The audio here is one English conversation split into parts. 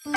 It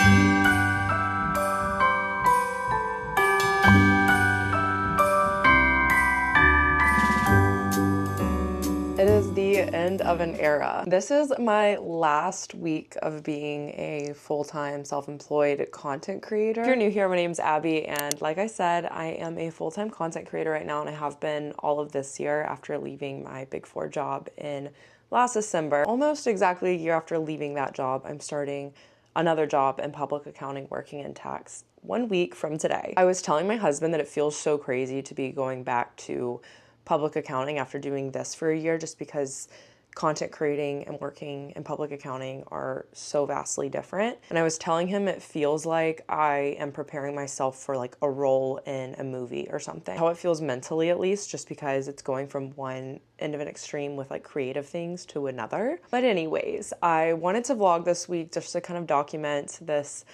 is the end of an era. This is my last week of being a full-time self-employed content creator. If you're new here, my name's Abby, and like I said, I am a full-time content creator right now, and I have been all of this year after leaving my Big Four job in last December. Almost exactly a year after leaving that job, I'm starting another job in public accounting, working in tax 1 week from today. I was telling my husband that it feels so crazy to be going back to public accounting after doing this for a year, just because content creating and working in public accounting are so vastly different. And I was telling him it feels like I am preparing myself for like a role in a movie or something. How it feels mentally, at least, just because it's going from one end of an extreme with like creative things to another. But anyways, I wanted to vlog this week just to kind of document this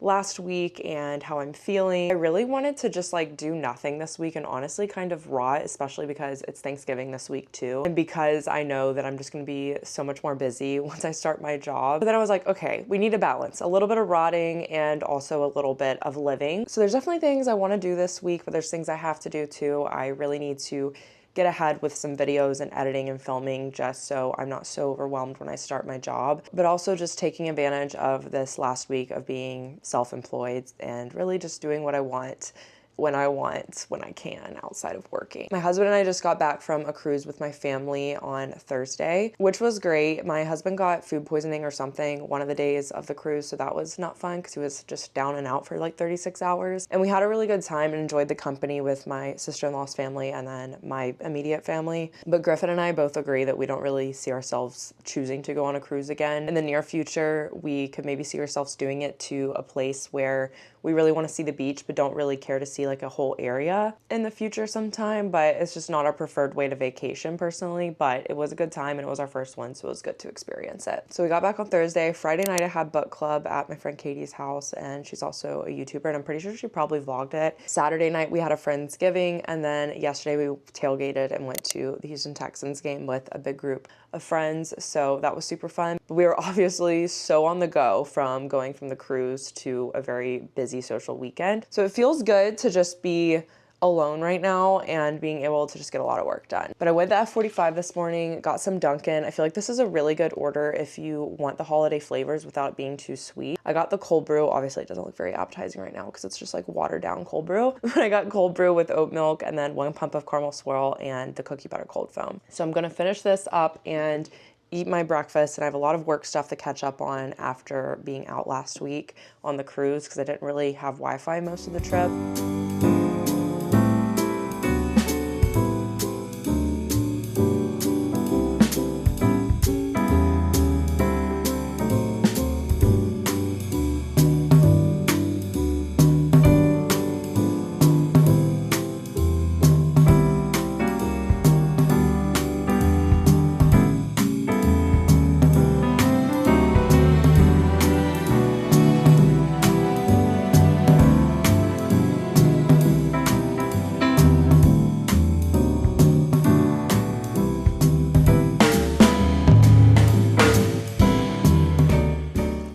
last week and how I'm feeling. I really wanted to just like do nothing this week and honestly kind of rot, especially because it's Thanksgiving this week too. And because I know that I'm just gonna be so much more busy once I start my job. But then I was like, okay, we need a balance, a little bit of rotting and also a little bit of living. So there's definitely things I wanna do this week, but there's things I have to do too. I really need to get ahead with some videos and editing and filming just so I'm not so overwhelmed when I start my job, but also just taking advantage of this last week of being self-employed and really just doing what I want, when I can, outside of working. My husband and I just got back from a cruise with my family on Thursday, which was great. My husband got food poisoning or something one of the days of the cruise, so that was not fun because he was just down and out for like 36 hours. And we had a really good time and enjoyed the company with my sister-in-law's family and then my immediate family. But Griffin and I both agree that we don't really see ourselves choosing to go on a cruise again. In the near future, we could maybe see ourselves doing it to a place where we really want to see the beach but don't really care to see like a whole area in the future sometime, but it's just not our preferred way to vacation personally. But it was a good time and it was our first one, so it was good to experience it. So we got back on Thursday. Friday night I had book club at my friend Katie's house, and she's also a YouTuber and I'm pretty sure she probably vlogged it. Saturday night we had a Friendsgiving, and then yesterday we tailgated and went to the Houston Texans game with a big group of friends, so that was super fun. But we were obviously so on the go from going from the cruise to a very busy social weekend. So it feels good to just be alone right now and being able to just get a lot of work done. But I went to F45 this morning, got some Dunkin'. I feel like this is a really good order if you want the holiday flavors without it being too sweet. I got the cold brew. Obviously it doesn't look very appetizing right now because it's just like watered down cold brew. But I got cold brew with oat milk and then 1 pump of caramel swirl and the cookie butter cold foam. So I'm gonna finish this up and eat my breakfast, and I have a lot of work stuff to catch up on after being out last week on the cruise because I didn't really have Wi-Fi most of the trip.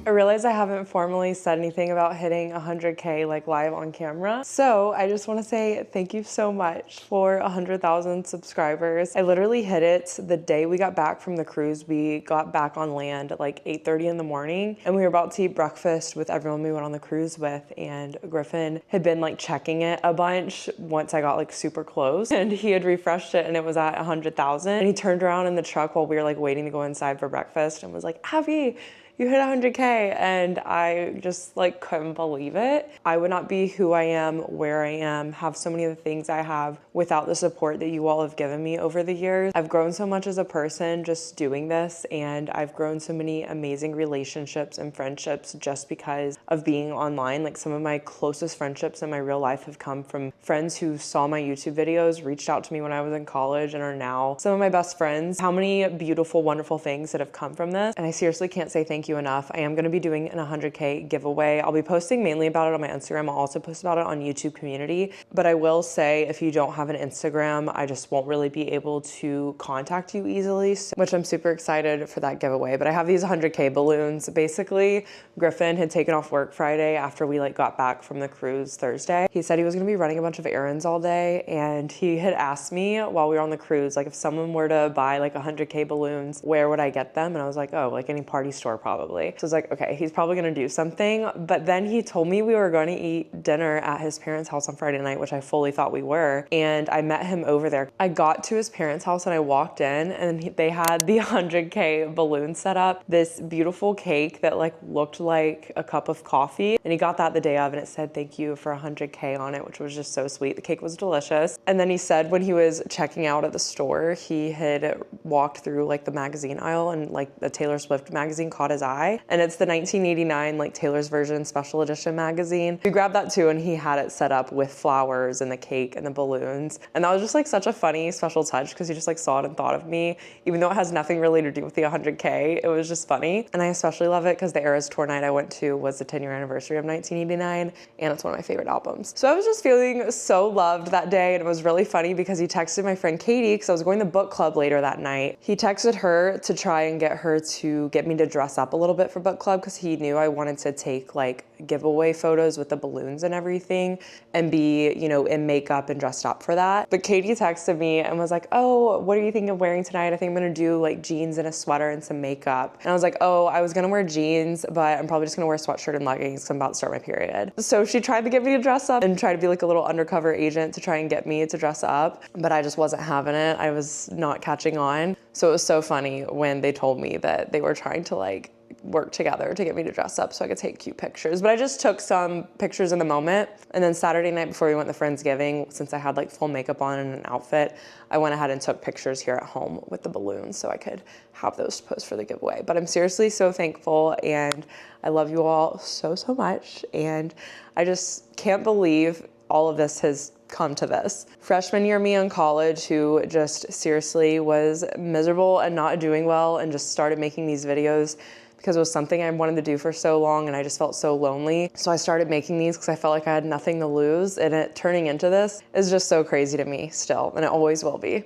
I realize I haven't formally said anything about hitting 100K like live on camera. So I just want to say thank you so much for 100,000 subscribers. I literally hit it the day we got back from the cruise. We got back on land at like 8:30 in the morning, and we were about to eat breakfast with everyone we went on the cruise with, and Griffin had been like checking it a bunch once I got like super close, and he had refreshed it and it was at 100,000, and he turned around in the truck while we were like waiting to go inside for breakfast and was like, Abby, you hit 100K, and I just like couldn't believe it. I would not be who I am, where I am, have so many of the things I have without the support that you all have given me over the years. I've grown so much as a person just doing this, and I've grown so many amazing relationships and friendships just because of being online. Like some of my closest friendships in my real life have come from friends who saw my YouTube videos, reached out to me when I was in college, and are now some of my best friends. How many beautiful, wonderful things that have come from this, and I seriously can't say thank you enough. I am going to be doing an 100K giveaway. I'll be posting mainly about it on my Instagram. I'll also post about it on YouTube community, but I will say if you don't have an Instagram, I just won't really be able to contact you easily, which I'm super excited for that giveaway. But I have these 100K balloons. Basically, Griffin had taken off work Friday after we like got back from the cruise Thursday. He said he was gonna be running a bunch of errands all day, and he had asked me while we were on the cruise, like if someone were to buy like 100K balloons, where would I get them? And I was like, oh, like any party store probably. So I was like, okay, he's probably gonna do something. But then he told me we were going to eat dinner at his parents' house on Friday night, which I fully thought we were. And I met him over there. I got to his parents' house and I walked in, and they had the 100K balloon set up, this beautiful cake that like looked like a cup of coffee. And he got that the day of, and it said thank you for 100K on it, which was just so sweet. The cake was delicious. And then he said when he was checking out at the store, he had walked through like the magazine aisle, and like the Taylor Swift magazine caught his eye. And it's the 1989 like Taylor's version special edition magazine. We grabbed that too, and he had it set up with flowers and the cake and the balloons. And that was just like such a funny special touch, because he just like saw it and thought of me, even though it has nothing really to do with the 100K. It was just funny. And I especially love it because the Eras tour night I went to was the 10-year anniversary of 1989, and it's one of my favorite albums. So I was just feeling so loved that day, and it was really funny because he texted my friend Katie, because I was going to book club later that night. He texted her to try and get her to get me to dress up a little bit for book club, because he knew I wanted to take like giveaway photos with the balloons and everything and be, you know, in makeup and dressed up for that. But Katie texted me and was like, oh, what are you thinking of wearing tonight? I think I'm gonna do like jeans and a sweater and some makeup. And I was like, oh, I was gonna wear jeans, but I'm probably just gonna wear a sweatshirt and leggings because I'm about to start my period. So she tried to get me to dress up and try to be like a little undercover agent to try and get me to dress up, but I just wasn't having it. I was not catching on. So it was so funny when they told me that they were trying to like work together to get me to dress up so I could take cute pictures. But I just took some pictures in the moment. And then Saturday night before we went to Friendsgiving, since I had like full makeup on and an outfit, I went ahead and took pictures here at home with the balloons so I could have those to post for the giveaway. But I'm seriously so thankful, and I love you all so, so much. And I just can't believe all of this has come to this. Freshman year me in college, who just seriously was miserable and not doing well, and just started making these videos because it was something I wanted to do for so long, and I just felt so lonely. So I started making these because I felt like I had nothing to lose, and it turning into this is just so crazy to me still, and it always will be.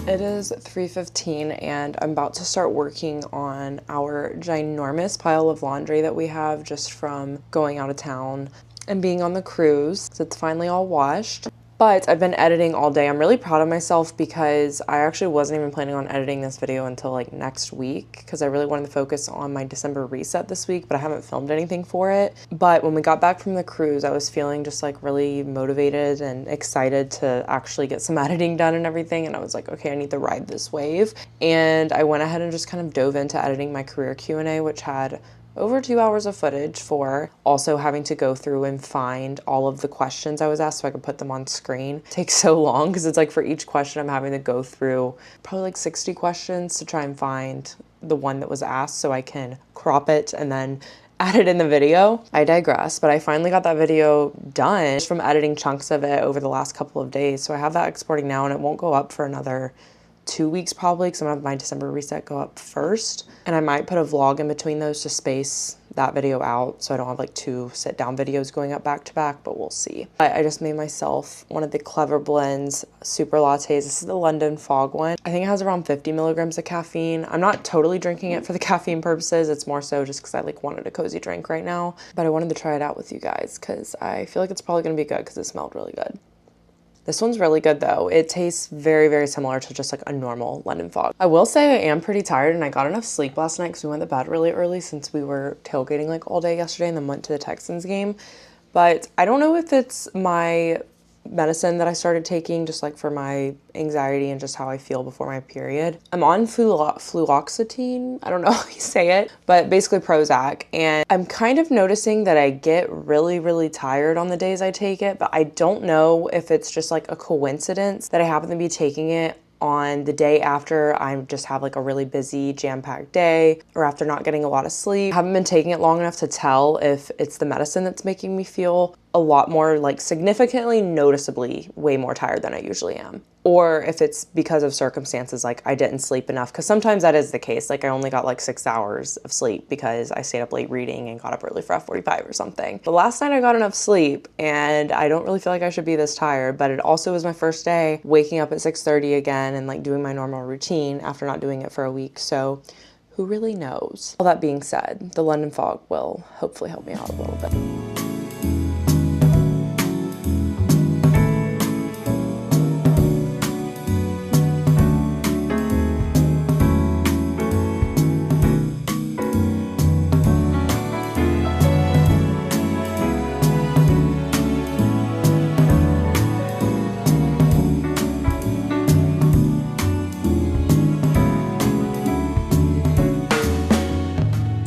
It is 3:15 and I'm about to start working on our ginormous pile of laundry that we have just from going out of town and being on the cruise. So it's finally all washed. But I've been editing all day. I'm really proud of myself because I actually wasn't even planning on editing this video until like next week, because I really wanted to focus on my December reset this week, but I haven't filmed anything for it. But when we got back from the cruise, I was feeling just like really motivated and excited to actually get some editing done and everything. And I was like, okay, I need to ride this wave. And I went ahead and just kind of dove into editing my career Q&A, which had over 2 hours of footage, for also having to go through and find all of the questions I was asked so I could put them on screen. It takes so long because it's like for each question I'm having to go through probably like 60 questions to try and find the one that was asked so I can crop it and then add it in the video. I digress, but I finally got that video done just from editing chunks of it over the last couple of days. So I have that exporting now, and it won't go up for another 2 weeks probably, because I'm gonna have my December reset go up first. And I might put a vlog in between those to space that video out so I don't have like 2 sit down videos going up back to back, but we'll see. I just made myself one of the Clever Blends super lattes. This is the London Fog one. I think it has around 50 milligrams of caffeine. I'm not totally drinking it for the caffeine purposes. It's more so just because I like wanted a cozy drink right now, but I wanted to try it out with you guys because I feel like it's probably gonna be good because it smelled really good. This one's really good though. It tastes very, very similar to just like a normal London Fog. I will say I am pretty tired, and I got enough sleep last night because we went to bed really early since we were tailgating like all day yesterday and then went to the Texans game. But I don't know if it's my medicine that I started taking just like for my anxiety and just how I feel before my period. I'm on fluoxetine. I don't know how you say it, but basically Prozac. And I'm kind of noticing that I get really, really tired on the days I take it, but I don't know if it's just like a coincidence that I happen to be taking it on the day after I just have like a really busy jam-packed day or after not getting a lot of sleep. I haven't been taking it long enough to tell if it's the medicine that's making me feel a lot more, like significantly, noticeably way more tired than I usually am. Or if it's because of circumstances like I didn't sleep enough, because sometimes that is the case. Like I only got like 6 hours of sleep because I stayed up late reading and got up early for F45 or something. But last night I got enough sleep and I don't really feel like I should be this tired, but it also was my first day waking up at 6:30 again and like doing my normal routine after not doing it for a week. So who really knows? All that being said, the London fog will hopefully help me out a little bit.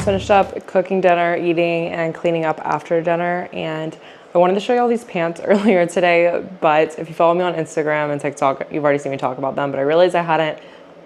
Finished up cooking dinner, eating, and cleaning up after dinner, and I wanted to show you all these pants earlier today, but if you follow me on Instagram and TikTok, you've already seen me talk about them, but I realized I hadn't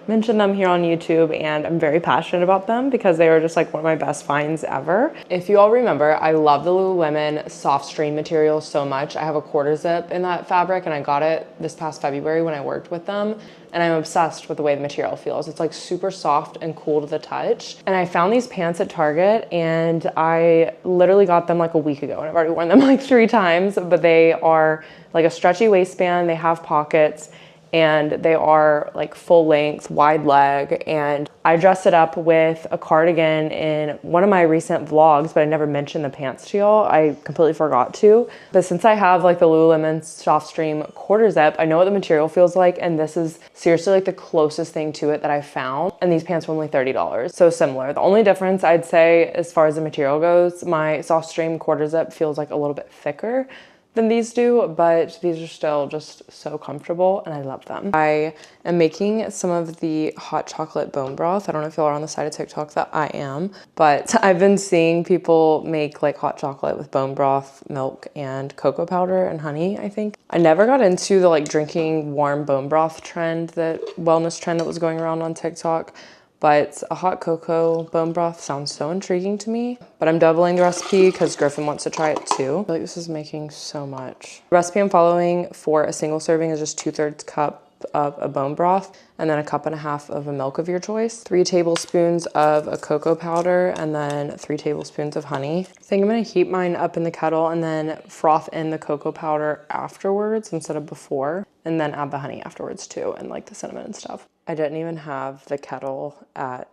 mentioned them here on YouTube, and I'm very passionate about them because they are just like one of my best finds ever. If you all remember, I love the Lululemon soft stream material so much. I have a quarter zip in that fabric and I got it this past February when I worked with them, and I'm obsessed with the way the material feels. It's like super soft and cool to the touch. And I found these pants at Target and I literally got them like a week ago and I've already worn them like 3 times, but they are like a stretchy waistband, they have pockets, and they are like full length, wide leg, and I dressed it up with a cardigan in one of my recent vlogs, but I never mentioned the pants to y'all. I completely forgot to. But since I have like the Lululemon soft stream quarter zip, I know what the material feels like, and this is seriously like the closest thing to it that I found. And these pants were only $30, so similar. The only difference I'd say as far as the material goes, my soft stream quarter zip feels like a little bit thicker than these do, but these are still just so comfortable and I love them. I am making some of the hot chocolate bone broth. I don't know if y'all are on the side of TikTok that I am, but I've been seeing people make like hot chocolate with bone broth, milk, and cocoa powder and honey, I think. I never got into the like drinking warm bone broth trend, that wellness trend that was going around on TikTok. But a hot cocoa bone broth sounds so intriguing to me. But I'm doubling the recipe because Griffin wants to try it too. I feel like this is making so much. The recipe I'm following for a single serving is just 2/3 cup of a bone broth and then 1.5 cups of a milk of your choice, 3 tablespoons of a cocoa powder, and then 3 tablespoons of honey. I think I'm gonna heat mine up in the kettle and then froth in the cocoa powder afterwards instead of before, and then add the honey afterwards too, and like the cinnamon and stuff. I didn't even have the kettle at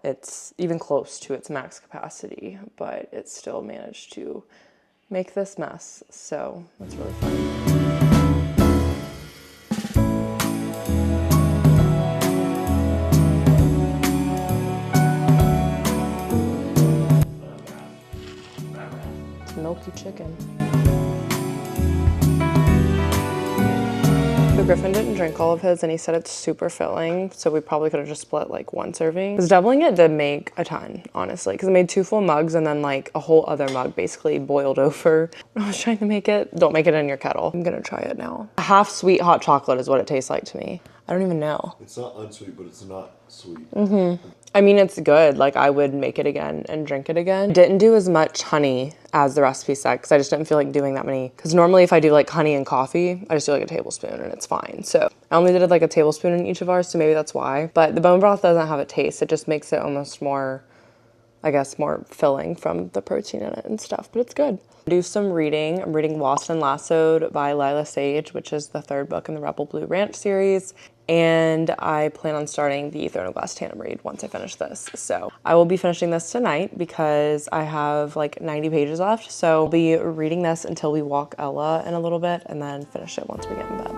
even close to its max capacity, but it still managed to make this mess. So that's really fun. It's milky chicken. So Griffin didn't drink all of his and he said it's super filling, so we probably could have just split like 1 serving. Because doubling it did make a ton, honestly, because I made 2 full mugs and then like a whole other mug basically boiled over when I was trying to make it. Don't make it in your kettle. I'm gonna try it now. Half sweet hot chocolate is what it tastes like to me. I don't even know. It's not unsweet, but it's not sweet. I mean, it's good. Like, I would make it again and drink it again. Didn't do as much honey as the recipe said because I just didn't feel like doing that many. Because normally if I do like honey and coffee, I just do like a tablespoon and it's fine. So I only did like a tablespoon in each of ours, so maybe that's why. But the bone broth doesn't have a taste. It just makes it almost more, I guess, more filling from the protein in it and stuff, but it's good. Do some reading. I'm reading Lost and Lassoed by Lila Sage, which is the 3rd book in the Rebel Blue Ranch series. And I plan on starting the Throne of Glass Tandem read once I finish this. So I will be finishing this tonight because I have like 90 pages left. So I'll be reading this until we walk Ella in a little bit and then finish it once we get in bed.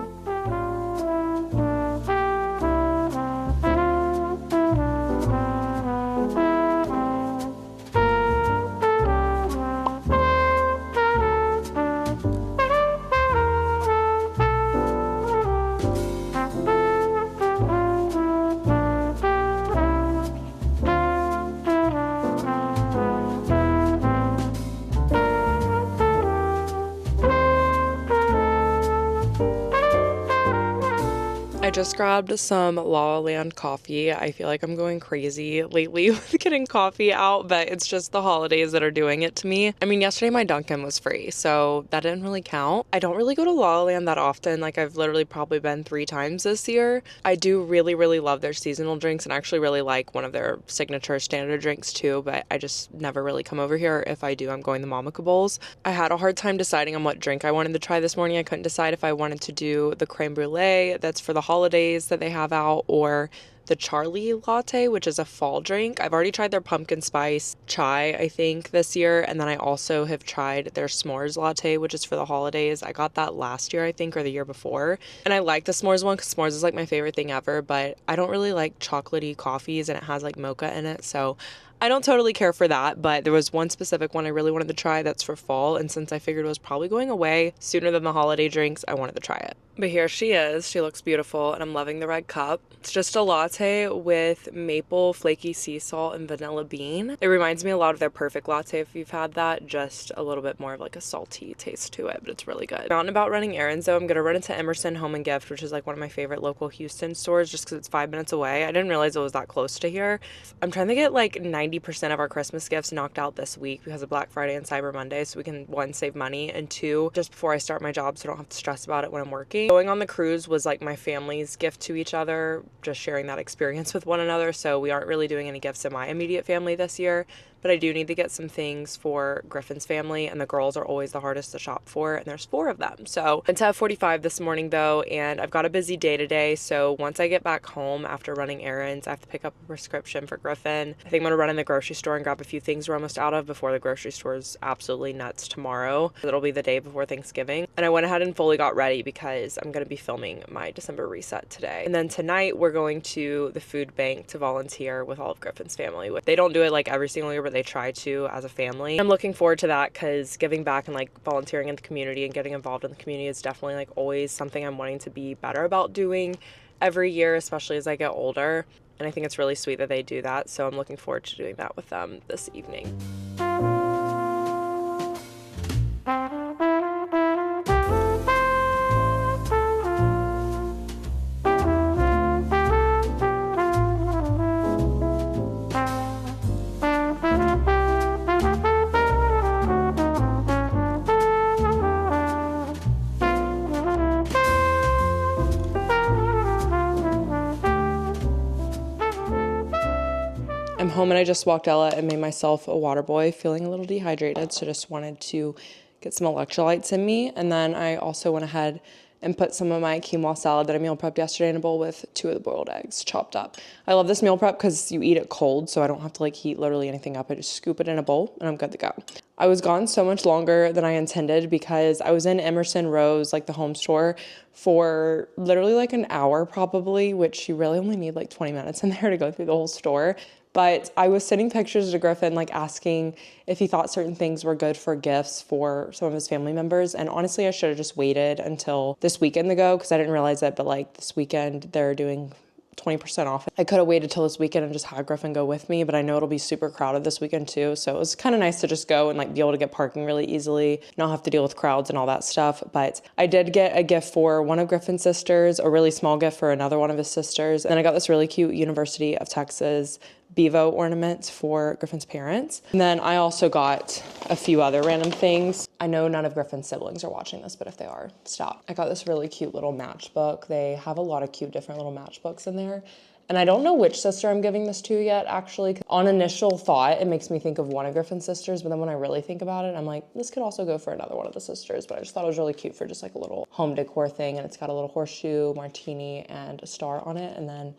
just grabbed some La La Land coffee. I feel like I'm going crazy lately with getting coffee out, but it's just the holidays that are doing it to me. I mean, yesterday my Dunkin' was free, so that didn't really count. I don't really go to La La Land that often. Like, I've literally probably been 3 times this year. I do really, really love their seasonal drinks and actually really like one of their signature standard drinks too, but I just never really come over here. If I do, I'm going the Mamaca Bowls. I had a hard time deciding on what drink I wanted to try this morning. I couldn't decide if I wanted to do the creme brulee that's for the holidays that they have out, or the Charlie latte, which is a fall drink. I've already tried their pumpkin spice chai, I think, this year. And then I also have tried their s'mores latte, which is for the holidays. I got that last year, I think, or the year before. And I like the s'mores one because s'mores is like my favorite thing ever, but I don't really like chocolatey coffees and it has like mocha in it. So I don't totally care for that, but there was one specific one I really wanted to try that's for fall. And since I figured it was probably going away sooner than the holiday drinks, I wanted to try it. But here she is. She looks beautiful and I'm loving the red cup. It's just a latte with maple, flaky sea salt, and vanilla bean. It reminds me a lot of their perfect latte if you've had that, just a little bit more of like a salty taste to it, but it's really good. Out and about running errands though, I'm gonna run into Emerson Home and Gift, which is like one of my favorite local Houston stores just because it's 5 minutes away. I didn't realize it was that close to here. I'm trying to get like 90% of our Christmas gifts knocked out this week because of Black Friday and Cyber Monday, so we can, 1, save money, and 2, just before I start my job so I don't have to stress about it when I'm working. Going on the cruise was like my family's gift to each other, just sharing that experience with one another, so we aren't really doing any gifts in my immediate family this year. But I do need to get some things for Griffin's family, and the girls are always the hardest to shop for, and there's 4 of them. So I went to 45 this morning though, and I've got a busy day today, so once I get back home after running errands, I have to pick up a prescription for Griffin. I think I'm gonna run in the grocery store and grab a few things we're almost out of before the grocery store is absolutely nuts tomorrow. It'll be the day before Thanksgiving. And I went ahead and fully got ready because I'm gonna be filming my December reset today. And then tonight we're going to the food bank to volunteer with all of Griffin's family. They don't do it like every single year, but they try to as a family. I'm looking forward to that because giving back and like volunteering in the community and getting involved in the community is definitely like always something I'm wanting to be better about doing every year, especially as I get older. And I think it's really sweet that they do that. So I'm looking forward to doing that with them this evening. I'm home and I just walked Ella and made myself a water boy, feeling a little dehydrated, so just wanted to get some electrolytes in me. And then I also went ahead and put some of my quinoa salad that I meal prepped yesterday in a bowl with 2 of the boiled eggs chopped up. I love this meal prep because you eat it cold, so I don't have to like heat literally anything up. I just scoop it in a bowl and I'm good to go. I was gone so much longer than I intended because I was in Emerson Rose, like the home store, for literally like an hour probably, which you really only need like 20 minutes in there to go through the whole store. But I was sending pictures to Griffin, like asking if he thought certain things were good for gifts for some of his family members. And honestly, I should have just waited until this weekend to go because I didn't realize it. But like this weekend, they're doing 20% off. I could have waited till this weekend and just had Griffin go with me, but I know it'll be super crowded this weekend too. So it was kind of nice to just go and like be able to get parking really easily, not have to deal with crowds and all that stuff. But I did get a gift for one of Griffin's sisters, a really small gift for another one of his sisters. And I got this really cute University of Texas Bevo ornament for Griffin's parents. And then I also got a few other random things. I know none of Griffin's siblings are watching this, but if they are, stop. I got this really cute little matchbook. They have a lot of cute different little matchbooks in there. And I don't know which sister I'm giving this to yet, actually. On initial thought, it makes me think of one of Griffin's sisters, but then when I really think about it, I'm like, this could also go for another one of the sisters. But I just thought it was really cute for just like a little home decor thing. And it's got a little horseshoe, martini, and a star on it. And then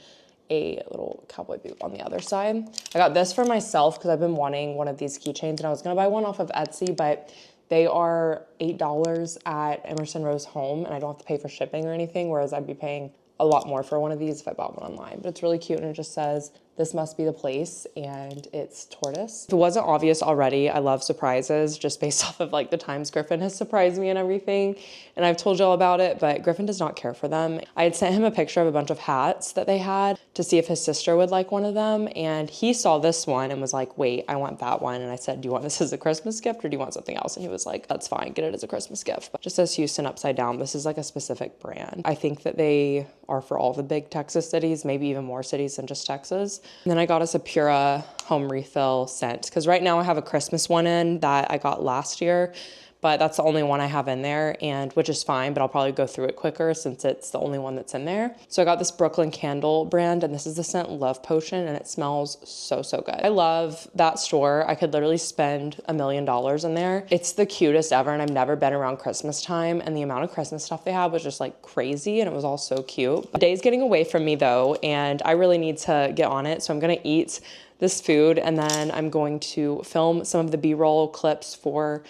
a little cowboy boot on the other side. I got this for myself because I've been wanting one of these keychains and I was gonna buy one off of Etsy, but they are $8 at Emerson Rose Home and I don't have to pay for shipping or anything, whereas I'd be paying a lot more for one of these if I bought one online. But it's really cute and it just says, "This must be the place," and it's tortoise. If it wasn't obvious already, I love surprises just based off of like the times Griffin has surprised me and everything. And I've told y'all about it, but Griffin does not care for them. I had sent him a picture of a bunch of hats that they had to see if his sister would like one of them. And he saw this one and was like, wait, I want that one. And I said, do you want this as a Christmas gift or do you want something else? And he was like, that's fine, get it as a Christmas gift. But just says Houston upside down. This is like a specific brand. I think that they are for all the big Texas cities, maybe even more cities than just Texas. And then I got us a Pura home refill scent because right now I have a Christmas one in that I got last year, but that's the only one I have in there, and which is fine, but I'll probably go through it quicker since it's the only one that's in there. So I got this Brooklyn Candle brand, and this is the scent Love Potion, and it smells so, so good. I love that store. I could literally spend $1 million in there. It's the cutest ever, and I've never been around Christmas time, and the amount of Christmas stuff they had was just like crazy, and it was all so cute. The day's getting away from me though, and I really need to get on it, so I'm gonna eat this food, and then I'm going to film some of the B-roll clips for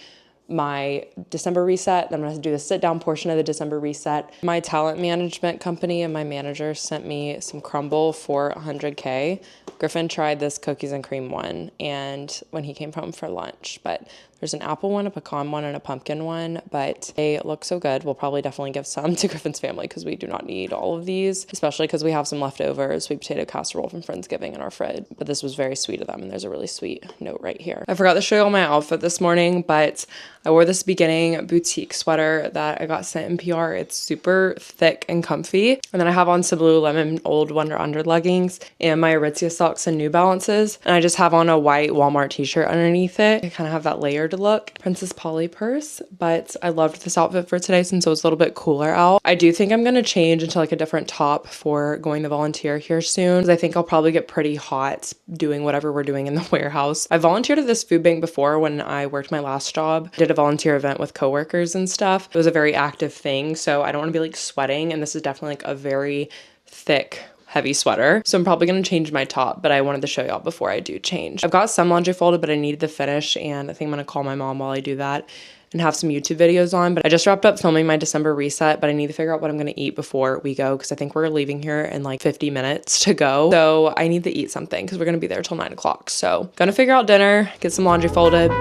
my December reset. I'm gonna do the sit down portion of the December reset. My talent management company and my manager sent me some crumble for 100K. Griffin tried this cookies and cream one and when he came home for lunch, but there's an apple one, a pecan one, and a pumpkin one, but they look so good. We'll probably definitely give some to Griffin's family because we do not need all of these, especially because we have some leftover sweet potato casserole from Friendsgiving in our fridge. But this was very sweet of them, and there's a really sweet note right here. I forgot to show you all my outfit this morning, but I wore this beginning boutique sweater that I got sent in PR. It's super thick and comfy. And then I have on some Lululemon Old Wonder Under leggings and my Aritzia socks and New Balances. And I just have on a white Walmart t-shirt underneath it. I kind of have that layered look. Princess Polly purse, but I loved this outfit for today since it was a little bit cooler out. I do think I'm going to change into like a different top for going to volunteer here soon, because I think I'll probably get pretty hot doing whatever we're doing in the warehouse. I volunteered at this food bank before when I worked my last job. Did a volunteer event with coworkers and stuff. It was a very active thing, so I don't want to be like sweating, and this is definitely like a very thick heavy sweater. So I'm probably going to change my top, but I wanted to show y'all before I do change. I've got some laundry folded, but I needed to finish, and I think I'm going to call my mom while I do that and have some YouTube videos on. But I just wrapped up filming my December reset, but I need to figure out what I'm going to eat before we go because I think we're leaving here in like 50 minutes to go. So I need to eat something because we're going to be there till 9 o'clock. So gonna figure out dinner, get some laundry folded.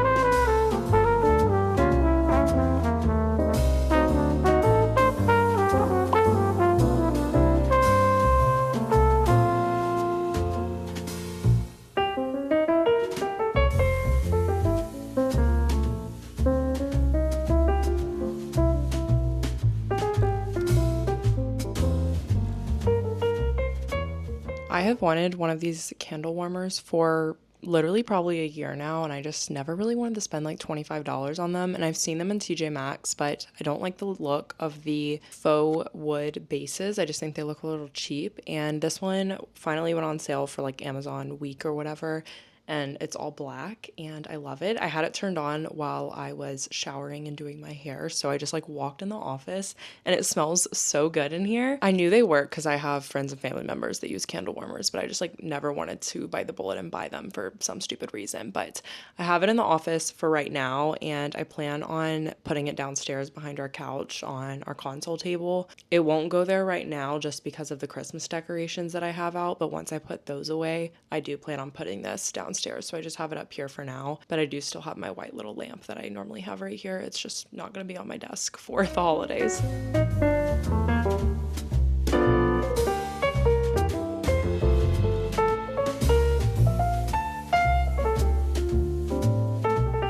I have wanted one of these candle warmers for literally probably a year now, and I just never really wanted to spend like $25 on them. And I've seen them in TJ Maxx, but I don't like the look of the faux wood bases. I just think they look a little cheap. And this one finally went on sale for like Amazon week or whatever, and it's all black and I love it. I had it turned on while I was showering and doing my hair, so I just like walked in the office and it smells so good in here. I knew they work because I have friends and family members that use candle warmers, but I just like never wanted to bite the bullet and buy them for some stupid reason. But I have it in the office for right now, and I plan on putting it downstairs behind our couch on our console table. It won't go there right now just because of the Christmas decorations that I have out, but once I put those away, I do plan on putting this downstairs. So I just have it up here for now, but I do still have my white little lamp that I normally have right here. It's just not going to be on my desk for the holidays.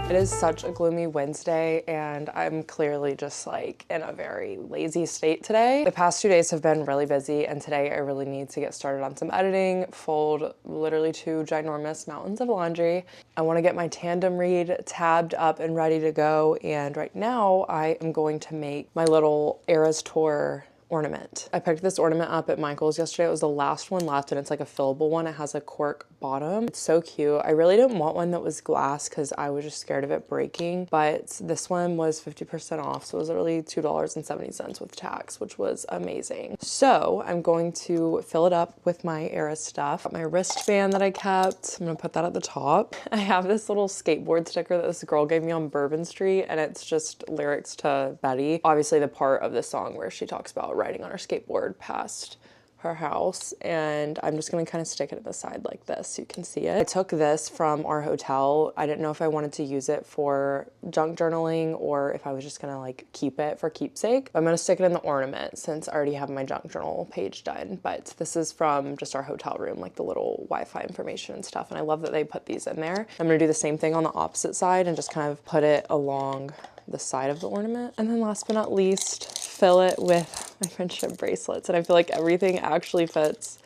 It is such a gloomy Wednesday, and I'm clearly just like in a very lazy state today. The past 2 days have been really busy, and today I really need to get started on some editing, fold literally 2 ginormous mountains of laundry. I want to get my tandem read tabbed up and ready to go, and right now I am going to make my little Eras Tour ornament. I picked this ornament up at Michael's yesterday. It was the last one left, and it's like a fillable one. It has a cork bottom. It's so cute. I really didn't want one that was glass because I was just scared of it breaking, but this one was 50% off, so it was literally $2.70 with tax, which was amazing. So I'm going to fill it up with my Eras stuff. My wristband that I kept, I'm gonna put that at the top. I have this little skateboard sticker that this girl gave me on Bourbon Street, and it's just lyrics to Betty. Obviously the part of the song where she talks about riding on her skateboard past her house, and I'm just gonna kind of stick it to the side like this so you can see it. I took this from our hotel. I didn't know if I wanted to use it for junk journaling or if I was just gonna like keep it for keepsake. I'm gonna stick it in the ornament since I already have my junk journal page done. But this is from just our hotel room, like the little Wi-Fi information and stuff, and I love that they put these in there. I'm gonna do the same thing on the opposite side and just kind of put it along the side of the ornament. And then last but not least, fill it with my friendship bracelets. And I feel like everything actually fits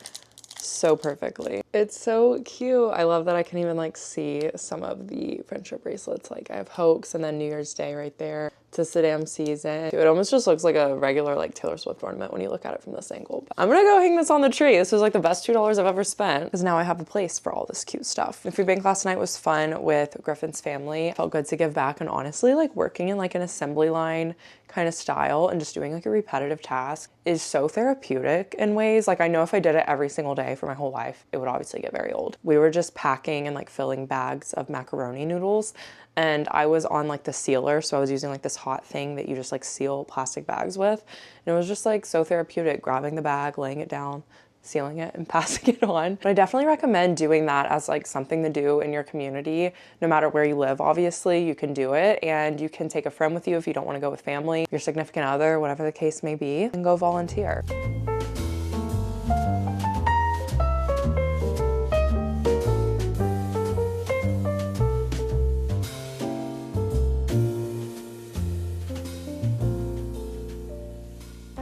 so perfectly. It's so cute. I love that I can even like see some of the friendship bracelets. Like I have Hoax and then New Year's Day right there. It's a damn season. It almost just looks like a regular like Taylor Swift ornament when you look at it from this angle. But I'm gonna go hang this on the tree. This was like the best $2 I've ever spent because now I have a place for all this cute stuff. The food bank last night was fun with Griffin's family. It felt good to give back, and honestly like working in like an assembly line kind of style and just doing like a repetitive task is so therapeutic in ways. Like I know if I did it every single day for my whole life, it would obviously get very old. We were just packing and like filling bags of macaroni noodles, and I was on like the sealer, so I was using like this hot thing that you just like seal plastic bags with, and it was just like so therapeutic, grabbing the bag, laying it down, sealing it, and passing it on. But I definitely recommend doing that as like something to do in your community. No matter where you live, obviously you can do it, and you can take a friend with you if you don't want to go with family, your significant other, whatever the case may be, and go volunteer.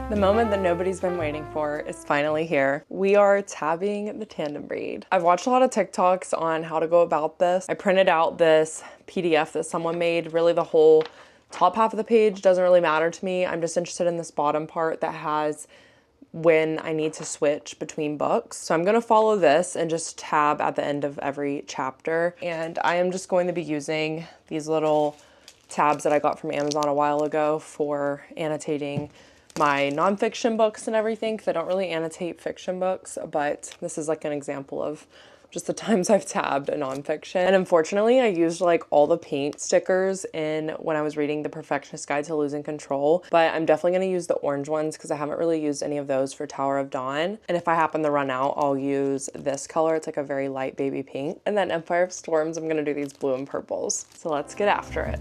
The moment that nobody's been waiting for is finally here. We are tabbing the tandem braid. I've watched a lot of TikToks on how to go about this. I printed out this PDF that someone made. Really the whole top half of the page doesn't really matter to me. I'm just interested in this bottom part that has when I need to switch between books. So I'm gonna follow this and just tab at the end of every chapter. And I am just going to be using these little tabs that I got from Amazon a while ago for annotating my nonfiction books and everything, because I don't really annotate fiction books, but this is like an example of just the times I've tabbed a nonfiction. And unfortunately, I used like all the paint stickers in when I was reading The Perfectionist Guide to Losing Control, but I'm definitely gonna use the orange ones because I haven't really used any of those for Tower of Dawn. And if I happen to run out, I'll use this color. It's like a very light baby pink. And then Empire of Storms, I'm gonna do these blue and purples. So let's get after it.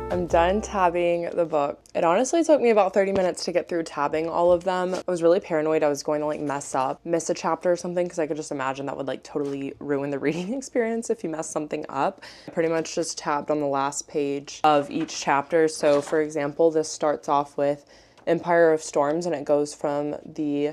I'm done tabbing the book. It honestly took me about 30 minutes to get through tabbing all of them. I was really paranoid I was going to like miss a chapter or something, because I could just imagine that would like totally ruin the reading experience if you mess something up. I pretty much just tabbed on the last page of each chapter. So for example, this starts off with Empire of Storms and it goes from the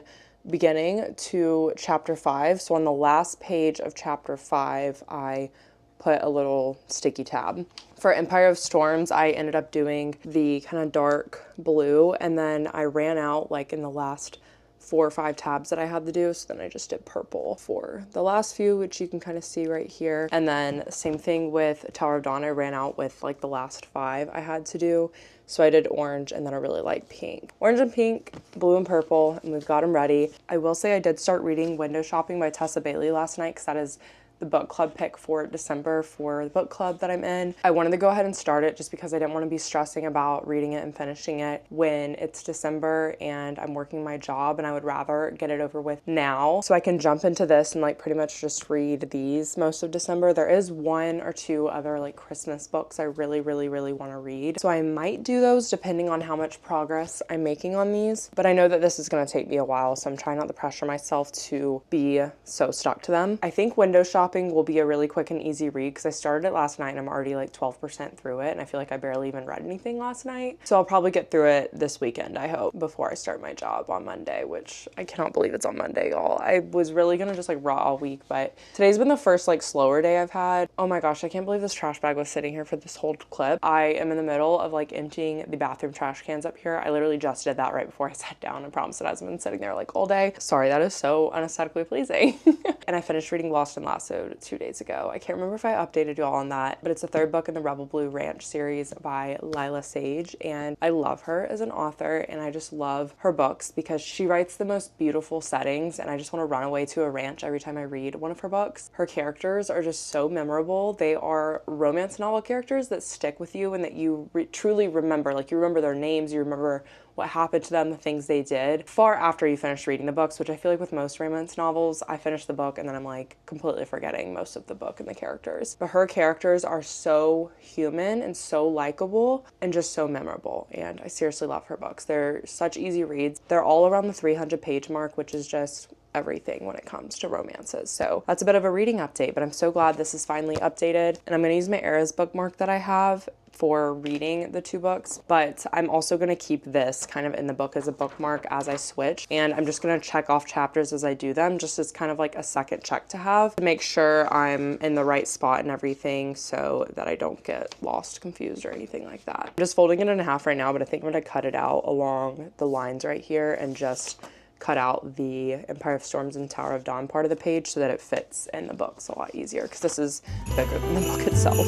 beginning to chapter 5. So on the last page of chapter 5, I put a little sticky tab. For Empire of Storms, I ended up doing the kind of dark blue, and then I ran out like in the last 4 or 5 tabs that I had to do, so then I just did purple for the last few, which you can kind of see right here. And then same thing with Tower of Dawn, I ran out with like the last 5 I had to do, so I did orange and then a really light pink. Orange and pink, blue and purple, and we've got them ready. I will say I did start reading Window Shopping by Tessa Bailey last night, because that is the book club pick for December for the book club that I'm in. I wanted to go ahead and start it just because I didn't want to be stressing about reading it and finishing it when it's December and I'm working my job, and I would rather get it over with now so I can jump into this and like pretty much just read these most of December. There is 1 or 2 other like Christmas books I really want to read, so I might do those depending on how much progress I'm making on these, but I know that this is going to take me a while, so I'm trying not to pressure myself to be so stuck to them. I think Window Shopping shopping will be a really quick and easy read because I started it last night and I'm already like 12% through it, and I feel like I barely even read anything last night. So I'll probably get through it this weekend, I hope, before I start my job on Monday, which I cannot believe it's on Monday, y'all. I was really gonna just like raw all week, but today's been the first like slower day I've had. Oh my gosh, I can't believe this trash bag was sitting here for this whole clip. I am in the middle of like emptying the bathroom trash cans up here. I literally just did that right before I sat down. I promise it hasn't been sitting there like all day. Sorry, that is so unaesthetically pleasing. And I finished reading Lost and Lassoed 2 days ago. I can't remember if I updated y'all on that, but it's the third book in the Rebel Blue Ranch series by Lila Sage, and I love her as an author, and I just love her books because she writes the most beautiful settings, and I just want to run away to a ranch every time I read one of her books. Her characters are just so memorable. They are romance novel characters that stick with you and that you truly remember. Like, you remember their names, you remember what happened to them, the things they did, far after you finish reading the books, which I feel like with most romance novels, I finish the book and then I'm like completely forgetting most of the book and the characters. But her characters are so human and so likable and just so memorable, and I seriously love her books. They're such easy reads. They're all around the 300-page mark, which is just everything when it comes to romances. So that's a bit of a reading update, but I'm so glad this is finally updated, and I'm going to use my Eras bookmark that I have for reading the 2 books, but I'm also going to keep this kind of in the book as a bookmark as I switch, and I'm just going to check off chapters as I do them, just as kind of like a second check to have to make sure I'm in the right spot and everything so that I don't get lost, confused, or anything like that. I'm just folding it in half right now, but I think I'm going to cut it out along the lines right here and just cut out the Empire of Storms and Tower of Dawn part of the page so that it fits in the books a lot easier, because this is bigger than the book itself.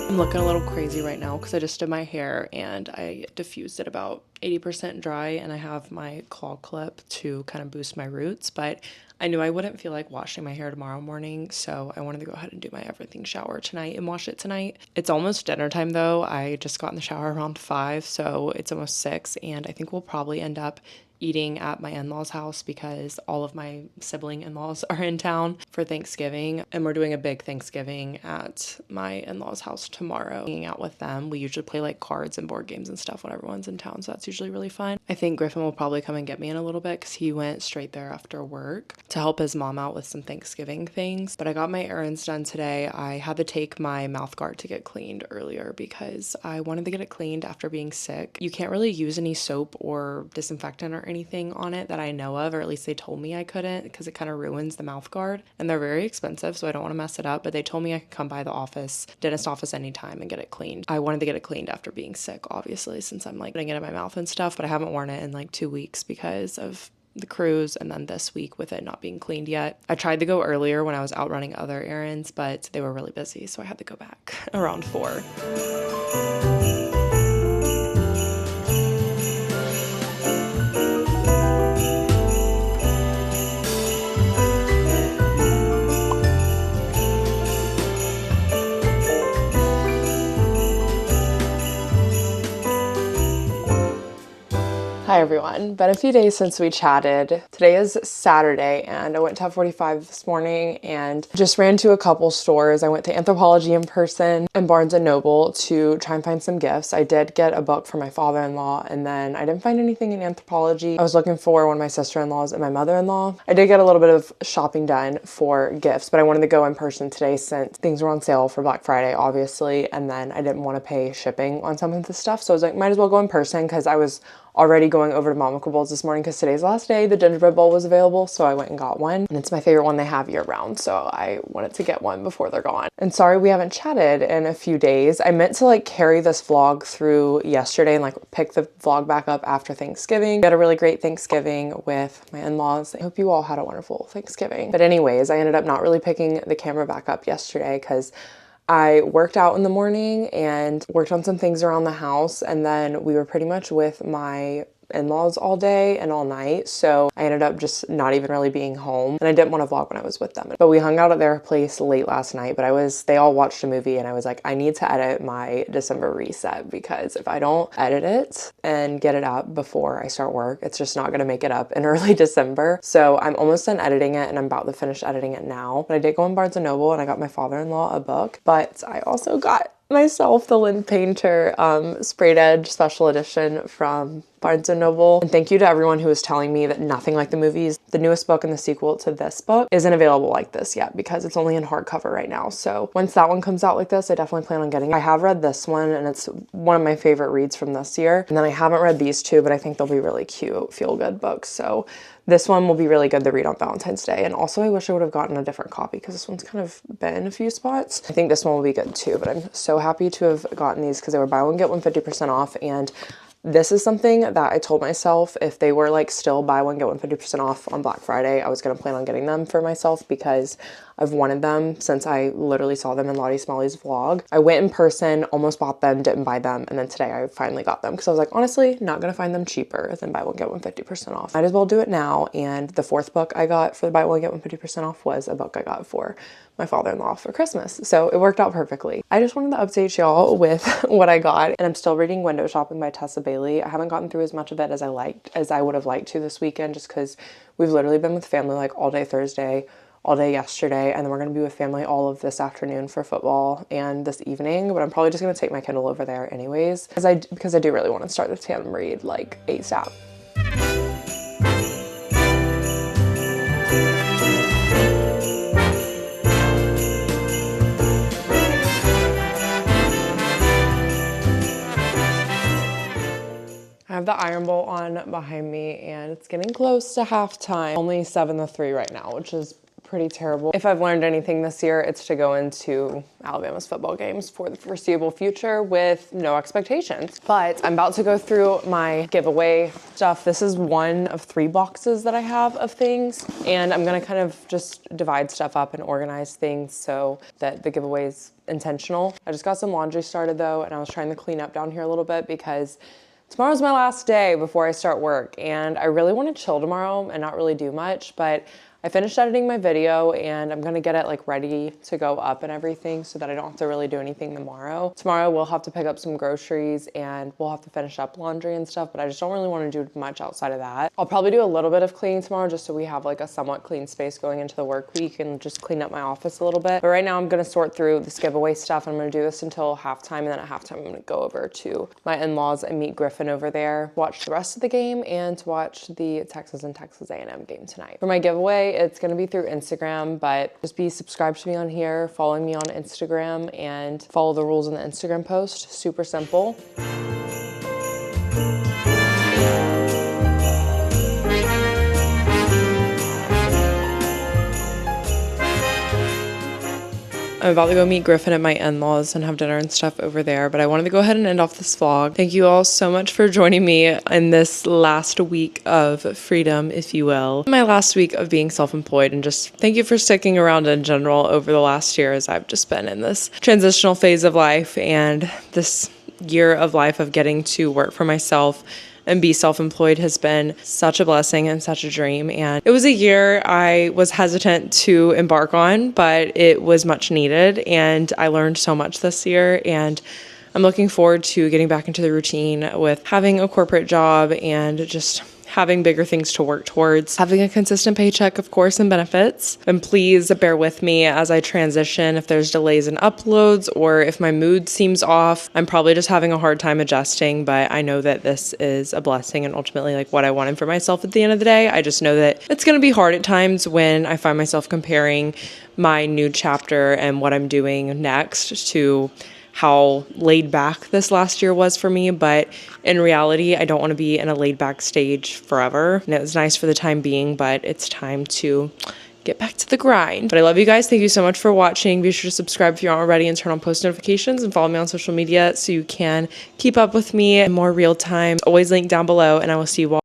I'm looking a little crazy right now because I just did my hair and I diffused it about 80% dry, and I have my claw clip to kind of boost my roots, but I knew I wouldn't feel like washing my hair tomorrow morning, so I wanted to go ahead and do my everything shower tonight and wash it tonight. It's almost dinner time though. I just got in the shower around 5, so it's almost 6, and I think we'll probably end up eating at my in-laws' house because all of my sibling in-laws are in town for Thanksgiving, and we're doing a big Thanksgiving at my in-laws' house tomorrow. Hanging out with them, we usually play like cards and board games and stuff when everyone's in town, so that's usually really fun. I think Griffin will probably come and get me in a little bit because he went straight there after work to help his mom out with some Thanksgiving things. But I got my errands done today. I had to take my mouth guard to get cleaned earlier because I wanted to get it cleaned after being sick. You can't really use any soap or disinfectant or anything on it that I know of, or at least they told me I couldn't, because it kind of ruins the mouth guard, and they're very expensive, so I don't want to mess it up. But they told me I could come by the office, dentist office, anytime and get it cleaned. I wanted to get it cleaned after being sick, obviously, since I'm like putting it in my mouth and stuff, but I haven't worn it in like 2 weeks because of the cruise, and then this week with it not being cleaned yet. I tried to go earlier when I was out running other errands, but they were really busy, so I had to go back around 4. Hi everyone, been a few days since we chatted. Today is Saturday and I went to F45 this morning and just ran to a couple stores. I went to Anthropologie in person and Barnes & Noble to try and find some gifts. I did get a book for my father-in-law, and then I didn't find anything in Anthropologie. I was looking for one of my sister-in-laws and my mother-in-law. I did get a little bit of shopping done for gifts, but I wanted to go in person today since things were on sale for Black Friday, obviously, and then I didn't want to pay shipping on some of the stuff, so I was like, might as well go in person, because I was already going over to Momica Bowls this morning because today's the last day the gingerbread bowl was available, so I went and got one, and it's my favorite one they have year round, so I wanted to get one before they're gone. And sorry we haven't chatted in a few days. I meant to like carry this vlog through yesterday and like pick the vlog back up after Thanksgiving. We had a really great Thanksgiving with my in-laws. I hope you all had a wonderful Thanksgiving. But anyways, I ended up not really picking the camera back up yesterday because I worked out in the morning and worked on some things around the house, and then we were pretty much with my in-laws all day and all night, so I ended up just not even really being home, and I didn't want to vlog when I was with them. But we hung out at their place late last night, but they all watched a movie, and I was like, I need to edit my December reset, because if I don't edit it and get it up before I start work, it's just not going to make it up in early December. So I'm almost done editing it, and I'm about to finish editing it now. But I did go in Barnes & Noble and I got my father-in-law a book, but I also got myself the Lynn Painter sprayed edge special edition from Barnes & Noble. And thank you to everyone who was telling me that nothing like the movies, the newest book and the sequel to this book, isn't available like this yet because it's only in hardcover right now. So once that one comes out like this, I definitely plan on getting it. I have read this one and it's one of my favorite reads from this year. And then I haven't read these two, but I think they'll be really cute, feel-good books. So this one will be really good to read on Valentine's Day. And also I wish I would have gotten a different copy because this one's kind of been in a few spots. I think this one will be good too, but I'm so happy to have gotten these because they were buy one, get one 50% off. And this is something that I told myself if they were like still buy one, get one 50% off on Black Friday, I was going to plan on getting them for myself because I've wanted them since I literally saw them in Lottie Smalley's vlog. I went in person, almost bought them, didn't buy them, and then today I finally got them because I was like, honestly, not gonna find them cheaper than buy one, get one 50% off. Might as well do it now. And the fourth book I got for the buy one, get one 50% off was a book I got for my father-in-law for Christmas. So it worked out perfectly. I just wanted to update y'all with what I got. And I'm still reading Window Shopping by Tessa Bailey. I haven't gotten through as much of it as I would have liked to this weekend just because we've literally been with family like all day Thursday, all day yesterday, and then we're going to be with family all of this afternoon for football and this evening, but I'm probably just going to take my Kindle over there anyways because I do really want to start the tandem read like ASAP. I have the Iron Bowl on behind me and it's getting close to halftime. Only 7-3 right now, which is pretty terrible. If I've learned anything this year, it's to go into Alabama's football games for the foreseeable future with no expectations. But I'm about to go through my giveaway stuff. This is one of 3 boxes that I have of things, and I'm gonna kind of just divide stuff up and organize things so that the giveaway is intentional. I just got some laundry started though, and I was trying to clean up down here a little bit because tomorrow's my last day before I start work, and I really want to chill tomorrow and not really do much, but I finished editing my video and I'm gonna get it like ready to go up and everything so that I don't have to really do anything tomorrow. Tomorrow we'll have to pick up some groceries and we'll have to finish up laundry and stuff, but I just don't really want to do much outside of that. I'll probably do a little bit of cleaning tomorrow just so we have like a somewhat clean space going into the work week and just clean up my office a little bit. But right now I'm gonna sort through this giveaway stuff. I'm gonna do this until halftime, and then at halftime I'm gonna go over to my in-laws and meet Griffin over there, watch the rest of the game, and watch the Texas and Texas A&M game tonight. For my giveaway, it's gonna be through Instagram, but just be subscribed to me on here, following me on Instagram, and follow the rules in the Instagram post. Super simple. I'm about to go meet Griffin at my in-laws and have dinner and stuff over there, but I wanted to go ahead and end off this vlog. Thank you all so much for joining me in this last week of freedom, if you will. My last week of being self-employed, and just thank you for sticking around in general over the last year as I've just been in this transitional phase of life and this year of life of getting to work for myself and be self-employed has been such a blessing and such a dream. And it was a year I was hesitant to embark on, but it was much needed. And I learned so much this year. And I'm looking forward to getting back into the routine with having a corporate job and just having bigger things to work towards, having a consistent paycheck, of course, and benefits. And please bear with me as I transition if there's delays in uploads or if my mood seems off. I'm probably just having a hard time adjusting, but I know that this is a blessing and ultimately like what I wanted for myself at the end of the day. I just know that it's going to be hard at times when I find myself comparing my new chapter and what I'm doing next to how laid back this last year was for me, but in reality, I don't want to be in a laid back stage forever. And it was nice for the time being, but it's time to get back to the grind. But I love you guys. Thank you so much for watching. Be sure to subscribe if you aren't already and turn on post notifications and follow me on social media so you can keep up with me in more real time. Always link down below, and I will see you all